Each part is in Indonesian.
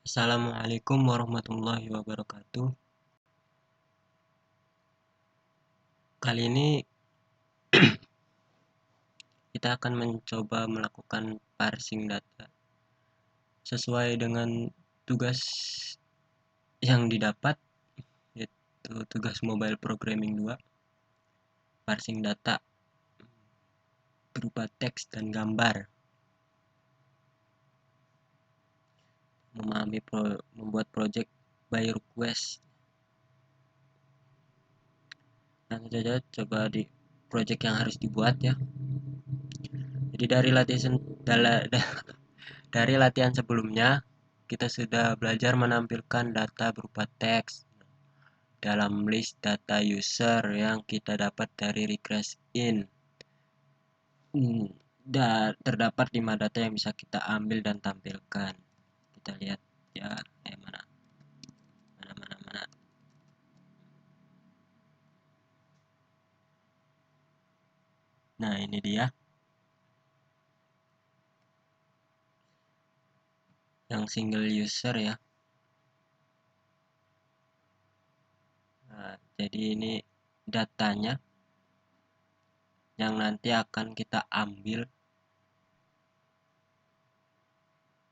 Assalamualaikum warahmatullahi wabarakatuh. Kali ini kita akan mencoba melakukan parsing data sesuai dengan tugas yang didapat, yaitu tugas Mobile Programming 2, parsing data berupa teks dan gambar, membuat project by request. Langsung saja coba di project yang harus dibuat ya. Jadi dari latihan sebelumnya kita sudah belajar menampilkan data berupa teks dalam list data user yang kita dapat dari request in. Terdapat 5 data yang bisa kita ambil dan tampilkan. Kita lihat ya, mana. Nah, ini dia yang single user ya. Nah, jadi ini datanya yang nanti akan kita ambil.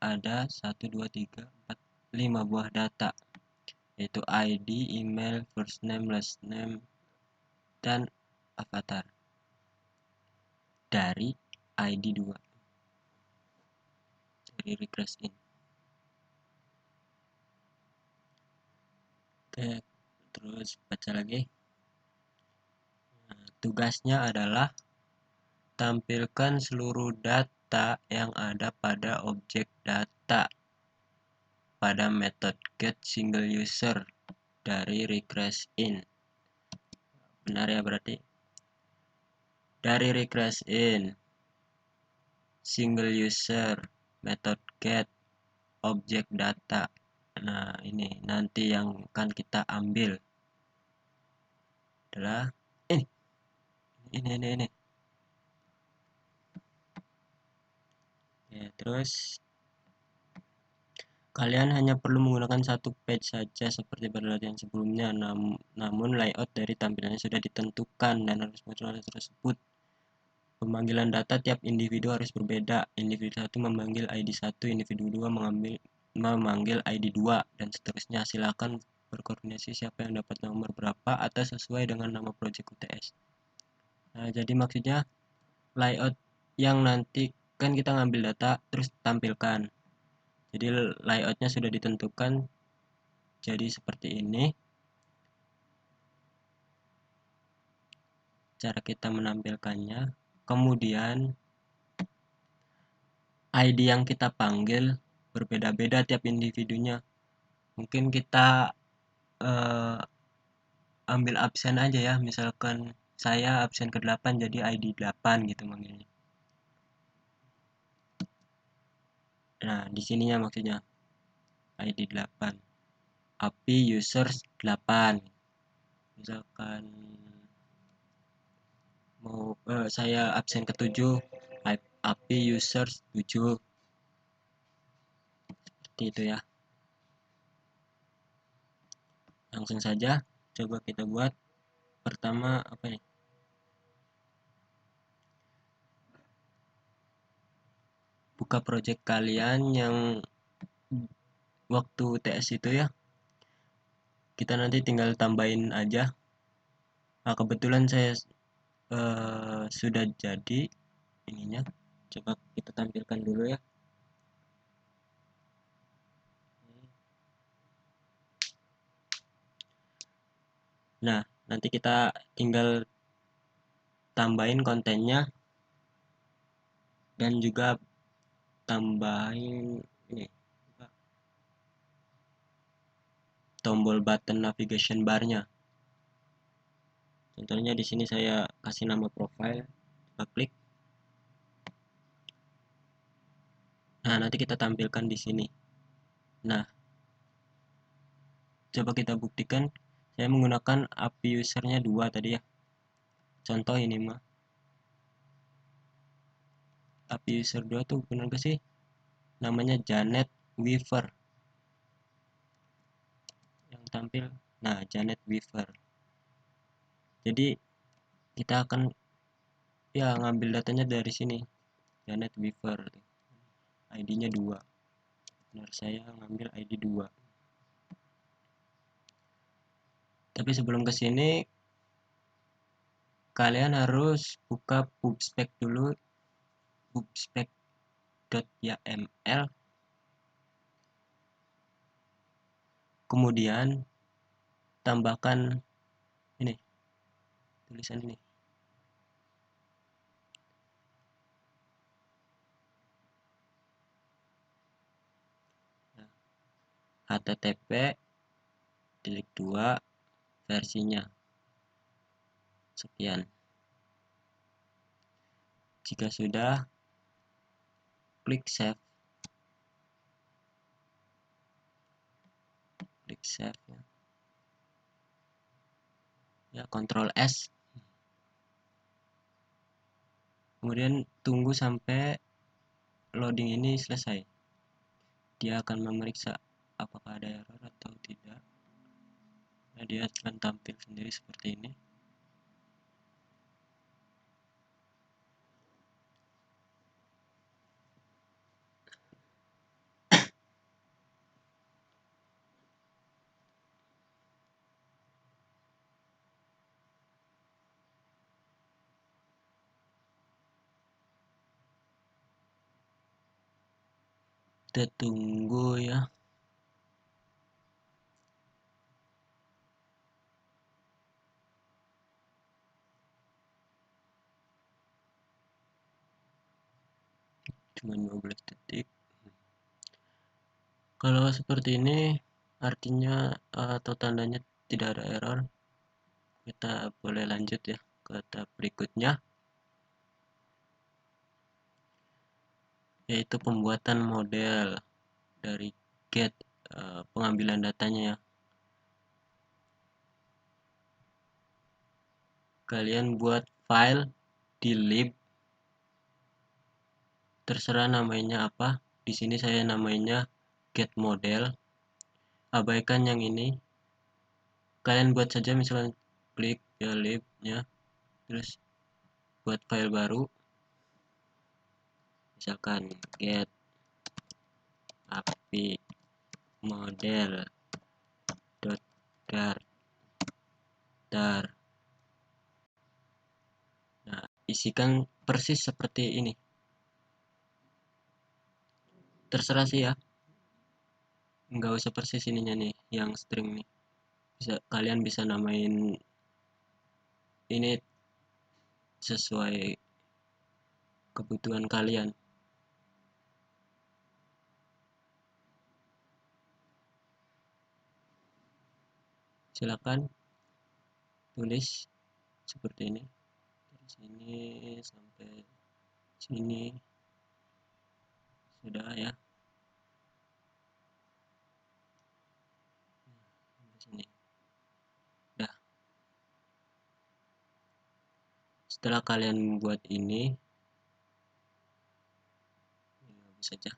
Ada 1, 2, 3, 4, 5 buah data, yaitu ID, email, first name, last name, dan avatar dari ID 2, dari request in. Oke, terus baca lagi. Nah, tugasnya adalah tampilkan seluruh data yang ada pada objek data pada method get single user dari request in. Benar ya, berarti dari request in single user method get objek data. Nah, ini nanti yang akan kita ambil adalah ini. Ya, terus kalian hanya perlu menggunakan satu page saja seperti pada latihan sebelumnya, namun layout dari tampilannya sudah ditentukan dan harus muncul tersebut. Pemanggilan data tiap individu harus berbeda. Individu 1 memanggil ID 1, individu 2 memanggil ID 2, dan seterusnya. Silakan berkoordinasi siapa yang dapat nomor berapa atau sesuai dengan nama project UTS. Nah, jadi maksudnya layout yang nanti kan kita ngambil data terus tampilkan. Jadi layoutnya sudah ditentukan, jadi seperti ini cara kita menampilkannya. Kemudian ID yang kita panggil berbeda-beda tiap individunya. Mungkin kita ambil absen aja ya, misalkan saya absen ke-8 jadi ID 8 gitu manggilnya. Nah, di sininya maksudnya ID 8. API users 8. Misalkan saya absen ke-7, API users 7. Seperti itu ya. Langsung saja coba kita buat. Pertama apa nih? Buka project kalian yang waktu TS itu ya. Kita nanti tinggal tambahin aja. Nah, kebetulan saya sudah jadi ininya. Coba kita tampilkan dulu ya. Nah, nanti kita tinggal tambahin kontennya dan juga tambahin ini tombol button navigation barnya. Contohnya di sini saya kasih nama profile, kita klik. Nah, nanti kita tampilkan di sini. Nah, coba kita buktikan. Saya menggunakan API usernya 2 tadi ya. Contoh ini mah. API user 2 tuh benar gak sih? Namanya Janet Weaver. tampil. Nah, Janet Weaver. Jadi kita akan ya ngambil datanya dari sini. Janet Weaver. ID-nya 2. Benar, saya ngambil ID 2. Tapi sebelum ke sini kalian harus buka pubspec dulu, pubspec.yml. Kemudian tambahkan ini, tulisan ini. Nah, http://2 versinya sekian. Jika sudah, klik save. Klik save ya. Ya, Ctrl S. Kemudian tunggu sampai loading ini selesai. Dia akan memeriksa apakah ada error atau tidak. Nah, dia akan tampil sendiri seperti ini. Kita tunggu ya. Cuma 12 detik. Kalau seperti ini artinya atau tandanya tidak ada error. Kita boleh lanjut ya ke tahap berikutnya, yaitu pembuatan model dari get pengambilan datanya ya. Kalian buat file di lib, terserah namanya apa. Di sini saya namanya get model. Abaikan yang ini. Kalian buat saja, misalnya klik ya libnya, terus buat file baru. Misalkan get api model dar. Nah, isikan persis seperti ini. Terserah sih ya, nggak usah persis ininya nih, yang string nih. Kalian bisa namain ini sesuai kebutuhan kalian. Silakan tulis seperti ini, dari sini sampai sini sudah ya. Sini. Dah. Setelah kalian buat ini, hapus saja.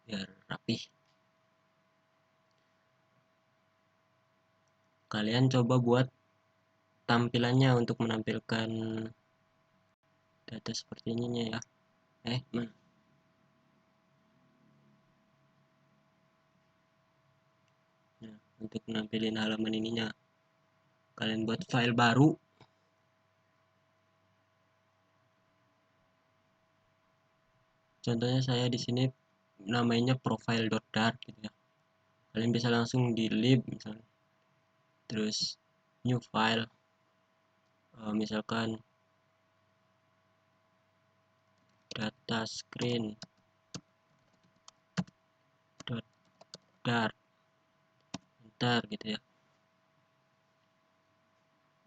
Biar rapih. Kalian coba buat tampilannya untuk menampilkan data seperti ini ya. Nah, untuk menampilkan halaman ininya, kalian buat file baru. Contohnya saya di sini namanya profile.dart gitu ya. Kalian bisa langsung di lib misalnya. Terus new file, misalkan data screen.dart, enter gitu ya.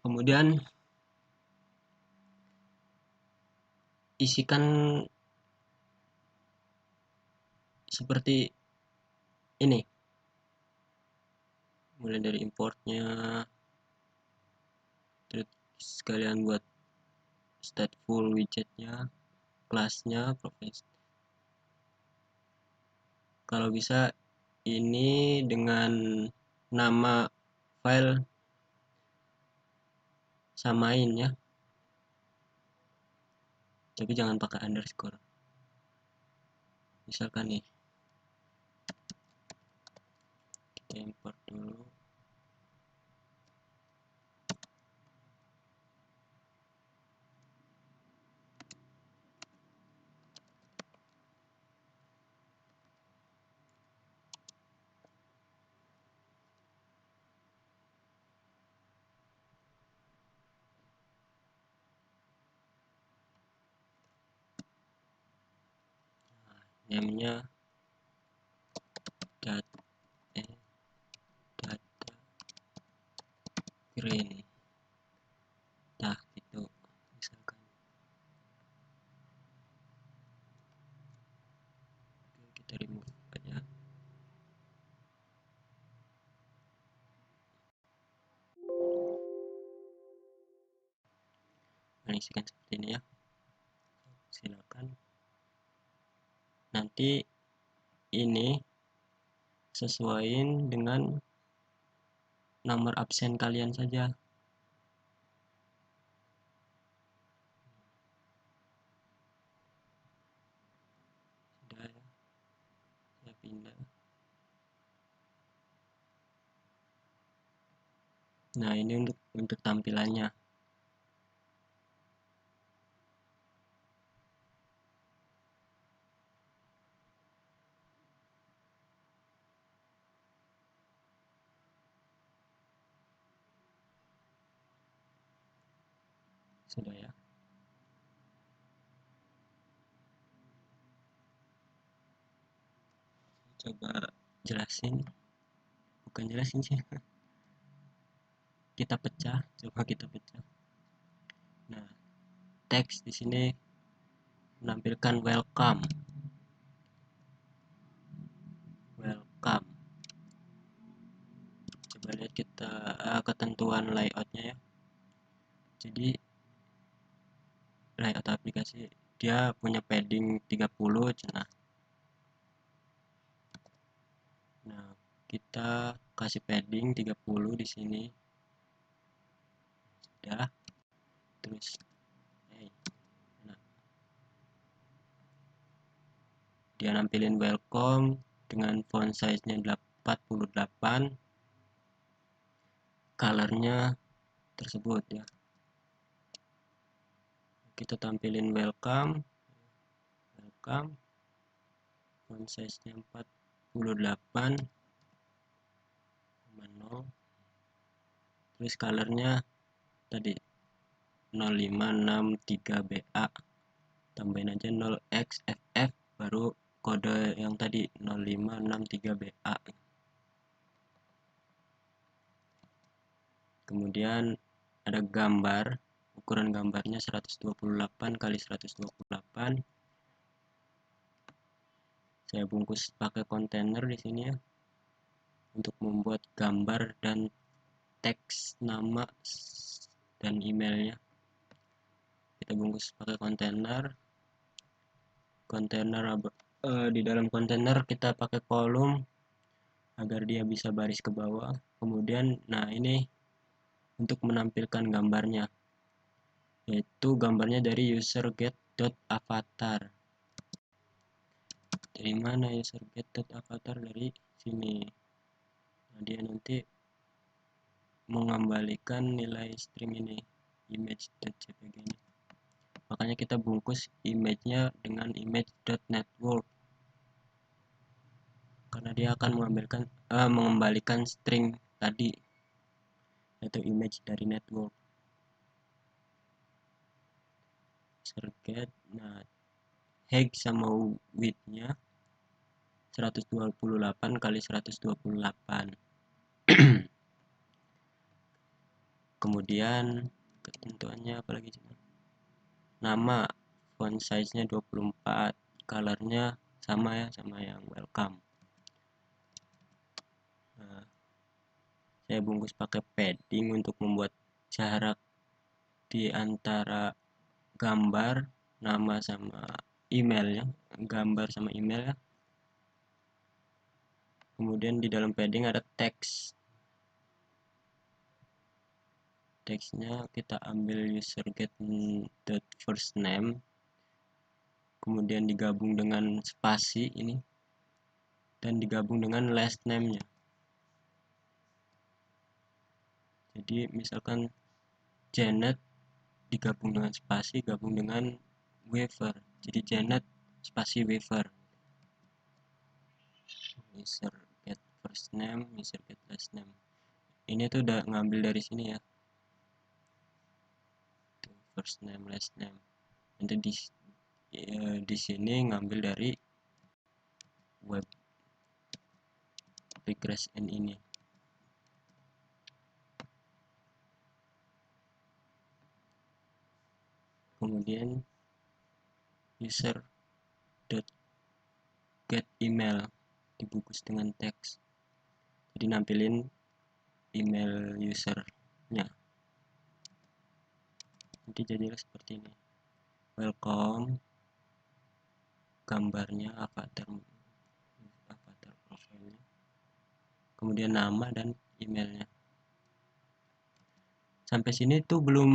Kemudian isikan seperti ini, mulai dari importnya, terus kalian buat stateful widgetnya, kelasnya profesi. Kalau bisa ini dengan nama file samain ya, tapi jangan pakai underscore. Misalkan nih, kita import dulu. Namanya data green, nah gitu misalkan. Oke, kita remove aja. Isikan seperti ini ya, silakan. Nanti ini sesuaiin dengan nomor absen kalian saja. Sudah ya, saya pindah. Nah, ini untuk tampilannya. Sudah ya. Coba jelasin. Bukan jelasin sih. Kita pecah, coba kita pecah. Nah, teks di sini menampilkan welcome. Welcome. Coba lihat kita ketentuan layoutnya ya. Jadi layout aplikasi dia punya padding 30 cenah. Nah, kita kasih padding 30 di sini. Sudah. Terus nah, dia nampilin welcome dengan font size-nya 48, colornya tersebut ya. Kita tampilin welcome, font size-nya 48,0, terus colornya tadi 0563BA, tambahin aja 0xFF, baru kode yang tadi 0563BA. Kemudian ada gambar, ukuran gambarnya 128 kali 128. Saya bungkus pakai kontainer di sini ya, untuk membuat gambar dan teks nama dan emailnya. Kita bungkus pakai kontainer. Di dalam kontainer kita pakai kolom agar dia bisa baris ke bawah. Kemudian, nah ini untuk menampilkan gambarnya, yaitu gambarnya dari userget.avatar. Dari mana userget.avatar? Dari sini. Nah, dia nanti mengembalikan nilai string ini, image.jpg ini. Makanya kita bungkus image-nya dengan image.network, karena dia akan mengembalikan string tadi, yaitu image dari network. Circuit, nah height sama width-nya 128 kali 128. Kemudian ketentuannya apalagi, nama font size-nya 24, colornya sama ya, sama yang welcome. Nah, saya bungkus pakai padding untuk membuat jarak di antara gambar nama sama emailnya, gambar sama email ya. Kemudian di dalam padding ada teks. Teksnya kita ambil user get first name, kemudian digabung dengan spasi ini, dan digabung dengan last name-nya. Jadi misalkan Janet digabung dengan spasi, gabung dengan Weaver, jadi Janet spasi Weaver. User get first name, user get last name. Ini tuh udah ngambil dari sini ya, tuh, first name last name. Nanti di sini ngambil dari web regress n ini. Kemudian user dot get email dibungkus dengan teks, jadi nampilin email usernya. Nanti jadilah seperti ini, welcome, gambarnya, avatar profilnya, kemudian nama dan emailnya. Sampai sini tuh belum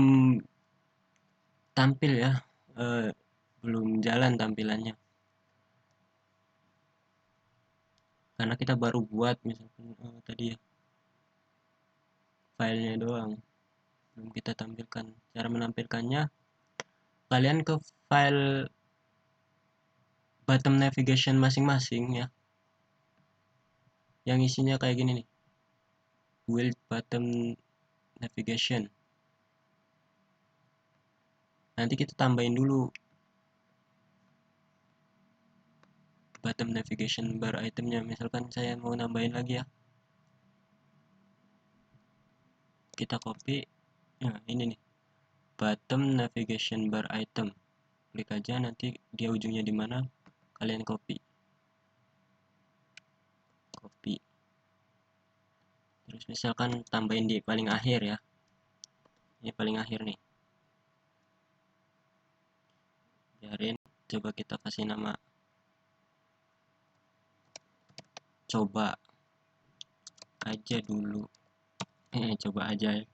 tampil ya, belum jalan tampilannya, karena kita baru buat misalkan tadi ya, filenya doang, belum kita tampilkan. Cara menampilkannya, kalian ke file bottom navigation masing-masing ya, yang isinya kayak gini nih, build bottom navigation. Nanti kita tambahin dulu bottom navigation bar itemnya. Misalkan saya mau nambahin lagi ya, kita copy. Nah ini nih, bottom navigation bar item, klik aja, nanti dia ujungnya di mana, kalian copy, terus misalkan tambahin di paling akhir ya, ini paling akhir nih, biarin, coba kita kasih nama coba aja dulu, coba aja ya,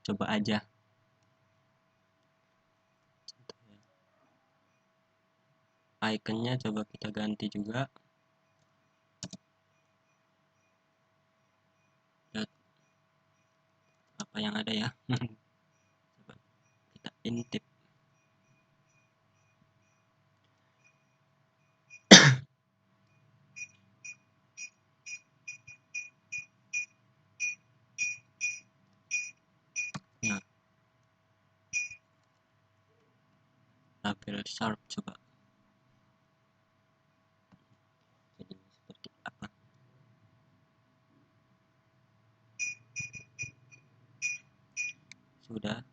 coba aja. Iconnya coba kita ganti juga, lihat apa yang ada ya. Coba kita intip. Nah, label sharp coba jadi seperti apa. Sudah,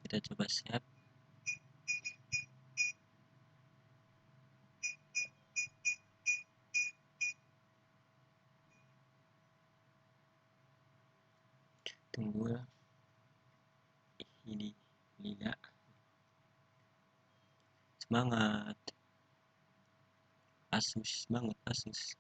kita coba save. Tunggu ini tidak semangat, Asus banget, Asus.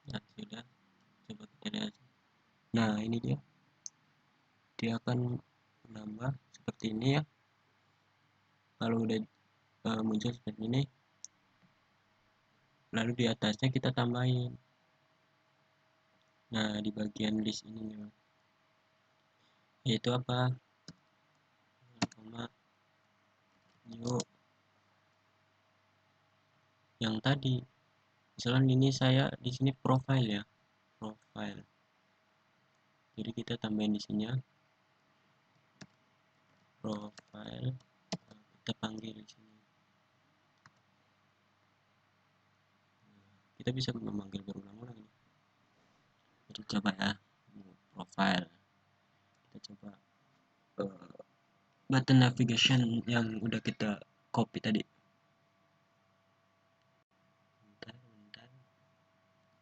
Nah sudah, coba kita lihat. Nah ini dia akan menambah seperti ini ya. Kalau udah muncul seperti ini, lalu di atasnya kita tambahin Nah, di bagian list ini yaitu apa? Koma new yang tadi. Misalnya ini saya di sini profile ya, profile. Jadi kita tambahin di sini ya, profile. Kita panggil di sini. Kita bisa memanggil berulang-ulang ini. Jadi coba ya, profile. Kita coba button navigation yang udah kita copy tadi. Bentar.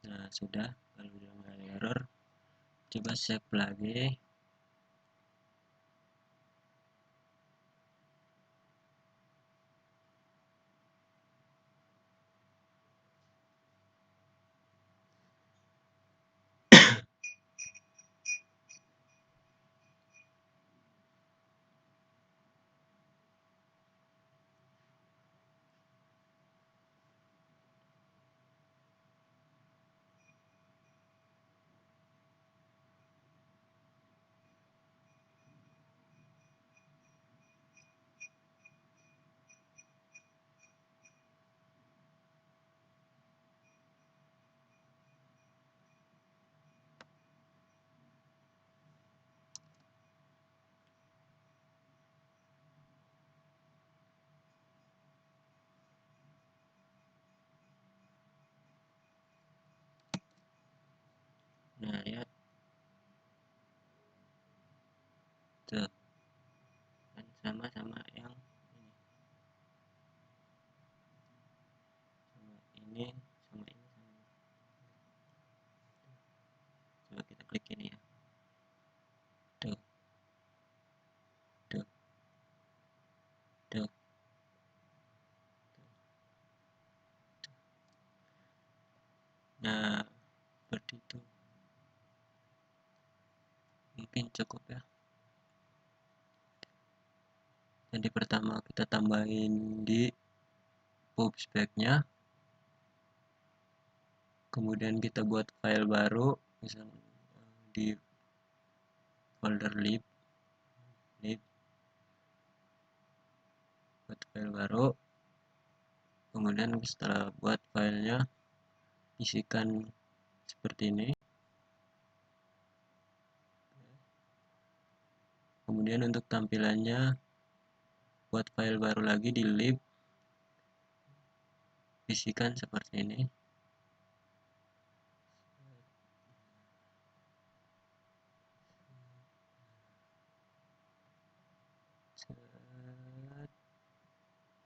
Nah, sudah. Kalau udah nggak ada error, coba save lagi. Nah, lihat tuh, kan sama-sama yang ini, sama ini, sama ini. Coba kita klik ini ya. Tuh, tuh, tuh. Nah, seperti itu. Mungkin cukup ya. Jadi pertama kita tambahin di pubspec-nya, kemudian kita buat file baru, misalnya di folder lib, buat file baru, kemudian setelah buat filenya isikan seperti ini. Kemudian untuk tampilannya buat file baru lagi di lib, isikan seperti ini.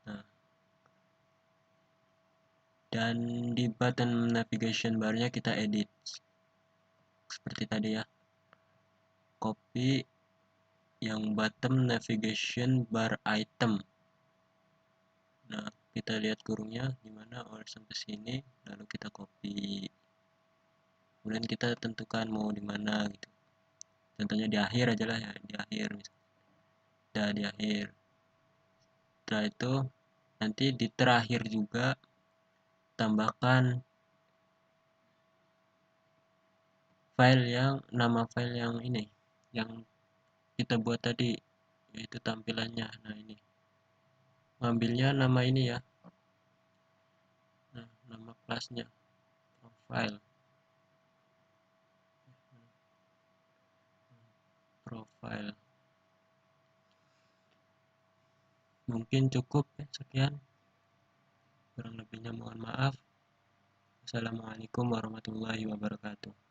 Nah, dan di button navigation barnya kita edit seperti tadi ya, copy yang bottom navigation bar item. Nah, kita lihat kurungnya gimana, sampai sini, lalu kita copy, kemudian kita tentukan mau di mana gitu, contohnya di akhir aja lah ya, di akhir misalnya. Udah di akhir. Setelah itu nanti di terakhir juga tambahkan nama file yang ini, yang kita buat tadi, yaitu tampilannya. Nah, ini ngambilnya nama ini ya, nah, nama kelasnya profile, profile. Mungkin cukup ya, sekian, kurang lebihnya mohon maaf. Assalamualaikum warahmatullahi wabarakatuh.